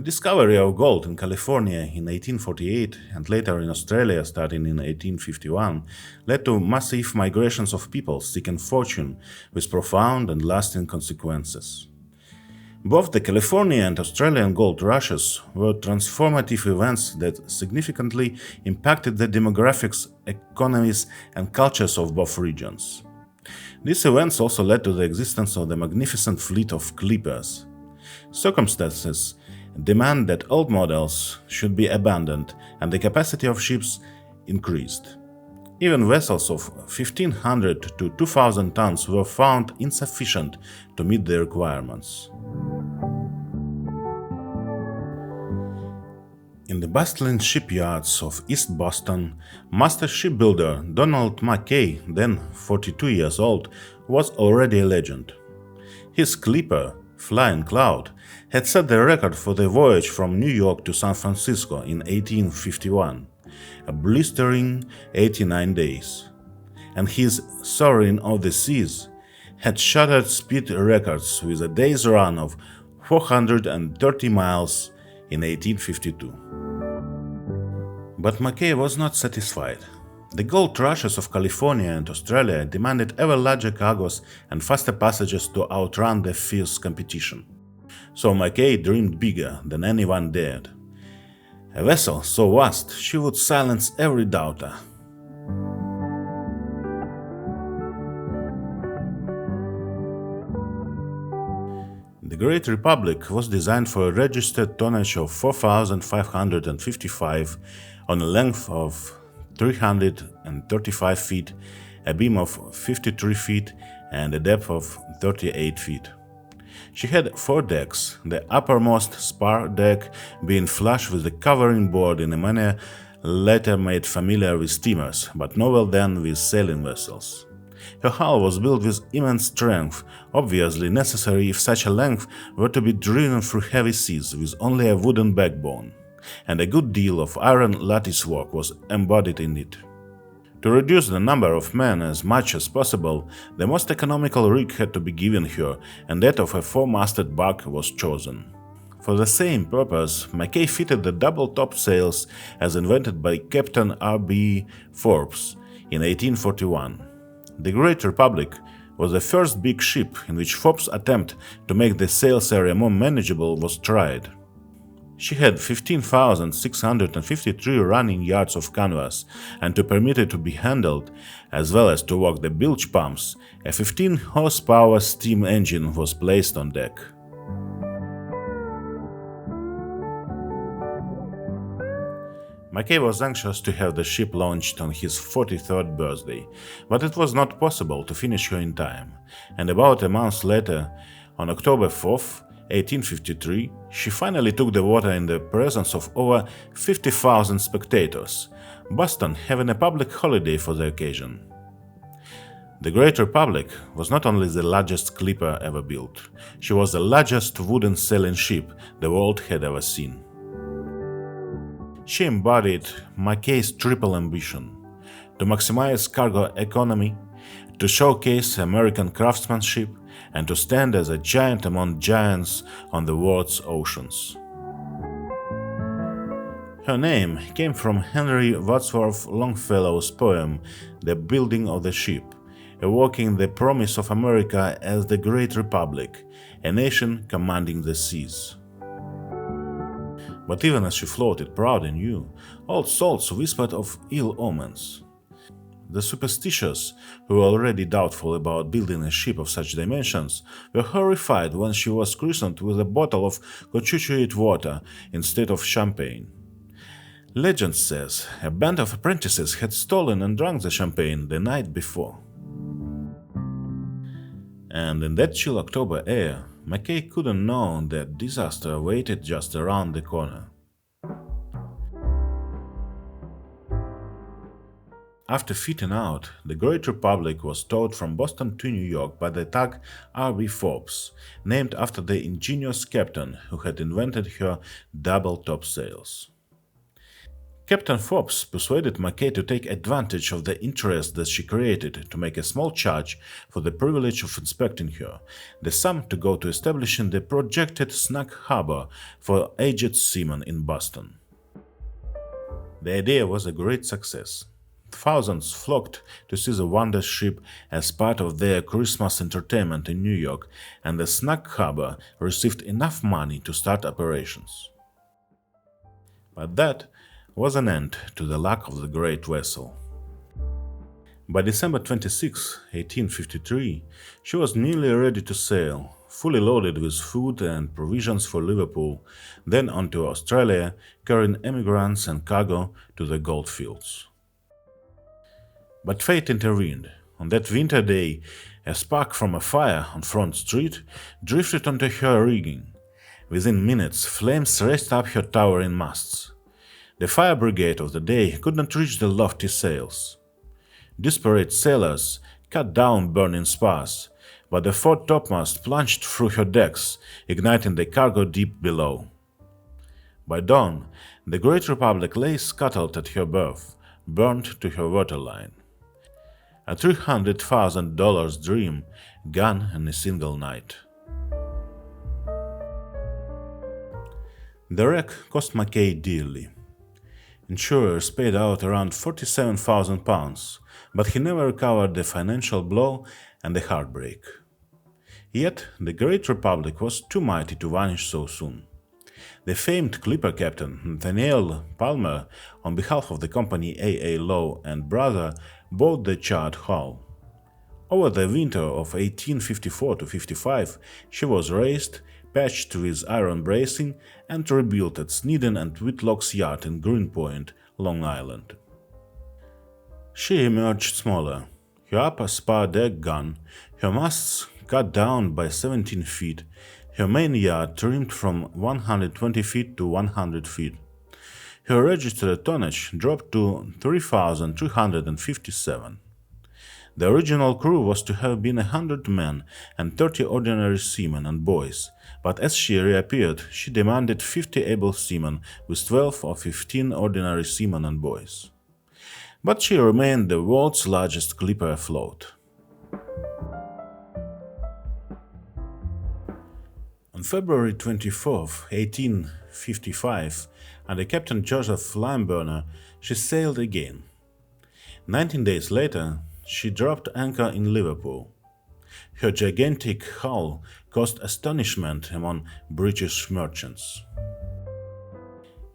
discovery of gold in California in 1848 and later in Australia starting in 1851 led to massive migrations of people seeking fortune with profound and lasting consequences. Both the California and Australian gold rushes were transformative events that significantly impacted the demographics, economies, and cultures of both regions. These events also led to the existence of the magnificent fleet of clippers. Circumstances demand that old models should be abandoned and the capacity of ships increased. Even vessels of 1,500 to 2,000 tons were found insufficient to meet the requirements. In the bustling shipyards of East Boston, master shipbuilder Donald McKay, then 42 years old, was already a legend. His clipper, Flying Cloud, had set the record for the voyage from New York to San Francisco in 1851, a blistering 89 days, and his Soaring of the Seas had shattered speed records with a day's run of 430 miles in 1852. But McKay was not satisfied. The gold rushes of California and Australia demanded ever larger cargoes and faster passages to outrun the fierce competition. So McKay dreamed bigger than anyone dared. A vessel so vast she would silence every doubter. The Great Republic was designed for a registered tonnage of 4,555 on a length of 335 feet, a beam of 53 feet, and a depth of 38 feet. She had 4 decks, the uppermost spar deck being flush with the covering board in a manner later made familiar with steamers, but novel then with sailing vessels. Her hull was built with immense strength, obviously necessary if such a length were to be driven through heavy seas with only a wooden backbone, and a good deal of iron lattice work was embodied in it. To reduce the number of men as much as possible, the most economical rig had to be given her, and that of a 4-masted bark was chosen. For the same purpose, McKay fitted the double topsails as invented by Captain R.B. Forbes in 1841. The Great Republic was the first big ship in which Forbes' attempt to make the sales area more manageable was tried. She had 15,653 running yards of canvas, and to permit it to be handled, as well as to work the bilge pumps, a 15-horsepower steam engine was placed on deck. McKay was anxious to have the ship launched on his 43rd birthday, but it was not possible to finish her in time, and about a month later, on October 4th, 1853, she finally took the water in the presence of over 50,000 spectators, Boston having a public holiday for the occasion. The Great Republic was not only the largest clipper ever built, she was the largest wooden sailing ship the world had ever seen. She embodied McKay's triple ambition: to maximize cargo economy, to showcase American craftsmanship, and to stand as a giant among giants on the world's oceans. Her name came from Henry Wadsworth Longfellow's poem The Building of the Ship, evoking the promise of America as the Great Republic, a nation commanding the seas. But even as she floated proud and new, old salts whispered of ill omens. The superstitious, who were already doubtful about building a ship of such dimensions, were horrified when she was christened with a bottle of cochuchate water instead of champagne. Legend says a band of apprentices had stolen and drunk the champagne the night before. And in that chill October air, McKay couldn't know that disaster waited just around the corner. After fitting out, the Great Republic was towed from Boston to New York by the tug R.B. Forbes, named after the ingenious captain who had invented her double topsails. Captain Forbes persuaded McKay to take advantage of the interest that she created to make a small charge for the privilege of inspecting her, the sum to go to establishing the projected snug harbor for aged seamen in Boston. The idea was a great success. Thousands flocked to see the wonder ship as part of their Christmas entertainment in New York, and the snug harbor received enough money to start operations. But that was an end to the luck of the great vessel. By December 26, 1853, she was nearly ready to sail, fully loaded with food and provisions for Liverpool, then on to Australia, carrying emigrants and cargo to the goldfields. But fate intervened. On that winter day, a spark from a fire on Front Street drifted onto her rigging. Within minutes, flames raced up her towering masts. The fire brigade of the day could not reach the lofty sails. Desperate sailors cut down burning spars, but the fore topmast plunged through her decks, igniting the cargo deep below. By dawn, the Great Republic lay scuttled at her berth, burned to her waterline. A $300,000 dream gone in a single night. The wreck cost McKay dearly. Insurers paid out around £47,000, but he never recovered the financial blow and the heartbreak. Yet the Great Republic was too mighty to vanish so soon. The famed clipper captain Nathaniel Palmer, on behalf of the company A. A. Lowe and brother, bought the charred hull. Over the winter of 1854–55, she was raised, patched with iron bracing, and rebuilt at Snedden and Whitlock's yard in Greenpoint, Long Island. She emerged smaller, her upper spar deck gone, her masts cut down by 17 feet, her main yard trimmed from 120 feet to 100 feet. Her registered tonnage dropped to 3,357. The original crew was to have been 100 men and 30 ordinary seamen and boys, but as she reappeared, she demanded 50 able seamen with 12 or 15 ordinary seamen and boys. But she remained the world's largest clipper afloat. On February 24, 1855, under Captain Joseph Limeburner, she sailed again. 19 days later, she dropped anchor in Liverpool. Her gigantic hull caused astonishment among British merchants.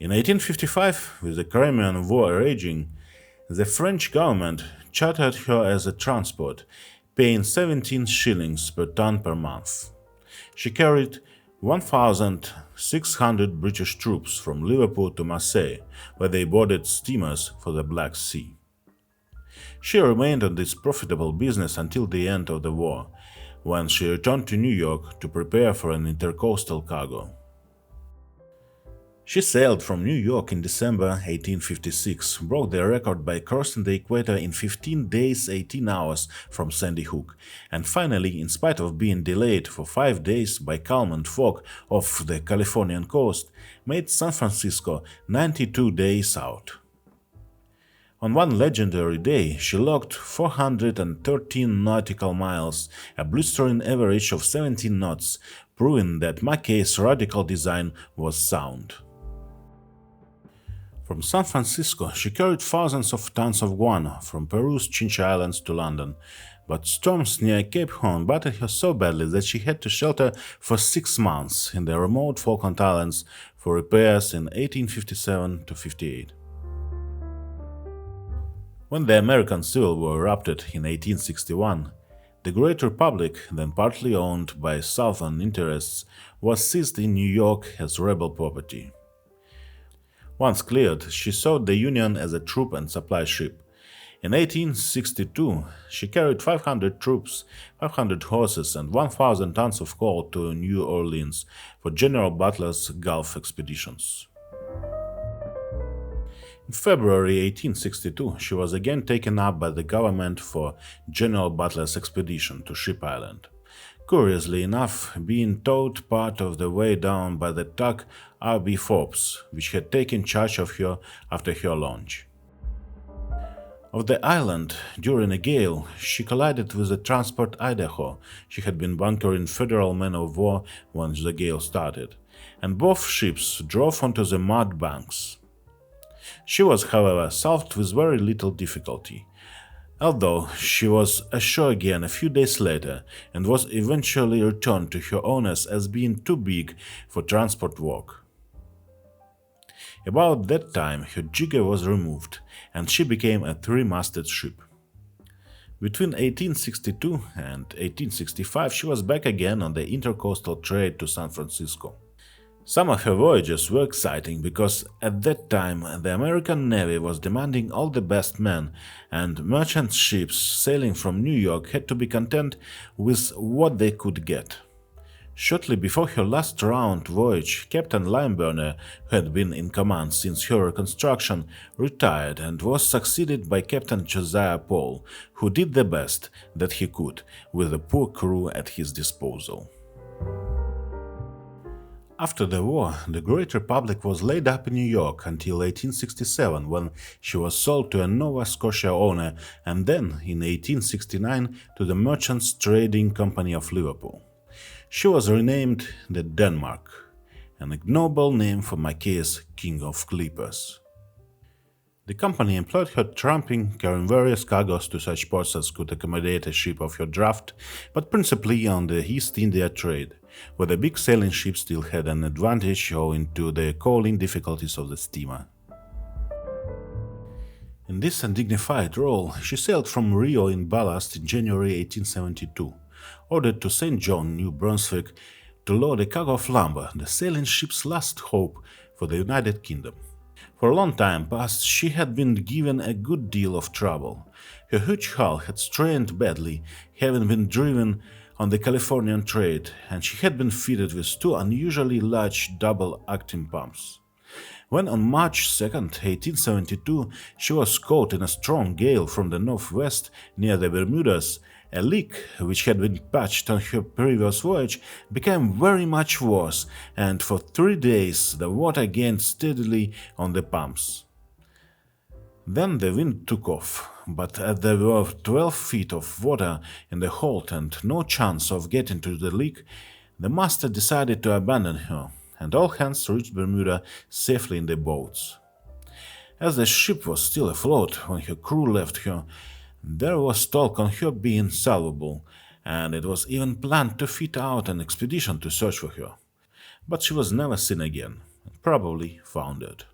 In 1855, with the Crimean War raging, the French government chartered her as a transport, paying 17 shillings per ton per month. She carried 1,600 British troops from Liverpool to Marseille, where they boarded steamers for the Black Sea. She remained on this profitable business until the end of the war, when she returned to New York to prepare for an intercoastal cargo. She sailed from New York in December 1856, broke the record by crossing the equator in 15 days 18 hours from Sandy Hook, and finally, in spite of being delayed for 5 days by calm and fog off the Californian coast, made San Francisco 92 days out. On one legendary day, she logged 413 nautical miles, a blistering average of 17 knots, proving that McKay's radical design was sound. From San Francisco, she carried thousands of tons of guano from Peru's Chincha Islands to London, but storms near Cape Horn battered her so badly that she had to shelter for 6 months in the remote Falkland Islands for repairs in 1857–58. When the American Civil War erupted in 1861, the Great Republic, then partly owned by Southern interests, was seized in New York as rebel property. Once cleared, she sought the Union as a troop and supply ship. In 1862, she carried 500 troops, 500 horses, and 1,000 tons of coal to New Orleans for General Butler's Gulf expeditions. In February 1862, she was again taken up by the government for General Butler's expedition to Ship Island. Curiously enough, being towed part of the way down by the tug R.B. Forbes, which had taken charge of her after her launch. Of the island, during a gale, she collided with the transport Idaho. She had been bunkering Federal men of war when the gale started, and both ships drove onto the mud banks. She was, however, salved with very little difficulty, although she was ashore again a few days later and was eventually returned to her owners as being too big for transport work. About that time, her jigger was removed, and she became a three-masted ship. Between 1862 and 1865, she was back again on the intercoastal trade to San Francisco. Some of her voyages were exciting because at that time the American Navy was demanding all the best men, and merchant ships sailing from New York had to be content with what they could get. Shortly before her last round voyage, Captain Limeburner, who had been in command since her reconstruction, retired and was succeeded by Captain Josiah Paul, who did the best that he could with a poor crew at his disposal. After the war, the Great Republic was laid up in New York until 1867, when she was sold to a Nova Scotia owner, and then in 1869 to the Merchants Trading Company of Liverpool. She was renamed the Denmark, an ignoble name for McKay's King of Clippers. The company employed her tramping, carrying various cargoes to such ports as could accommodate a ship of her draft, but principally on the East India trade, where the big sailing ships still had an advantage owing to the coaling difficulties of the steamer. In this undignified role, she sailed from Rio in ballast in January 1872, ordered to St. John, New Brunswick, to load a cargo of lumber, the sailing ship's last hope for the United Kingdom. For a long time past, she had been given a good deal of trouble. Her huge hull had strained badly, having been driven on the Californian trade, and she had been fitted with two unusually large double-acting pumps. When on March 2, 1872, she was caught in a strong gale from the northwest near the Bermudas, a leak, which had been patched on her previous voyage, became very much worse, and for 3 days the water gained steadily on the pumps. Then the wind took off, but as there were 12 feet of water in the hold and no chance of getting to the leak, the master decided to abandon her, and all hands reached Bermuda safely in the boats. As the ship was still afloat when her crew left her, there was talk on her being salvable, and it was even planned to fit out an expedition to search for her. But she was never seen again, and probably foundered.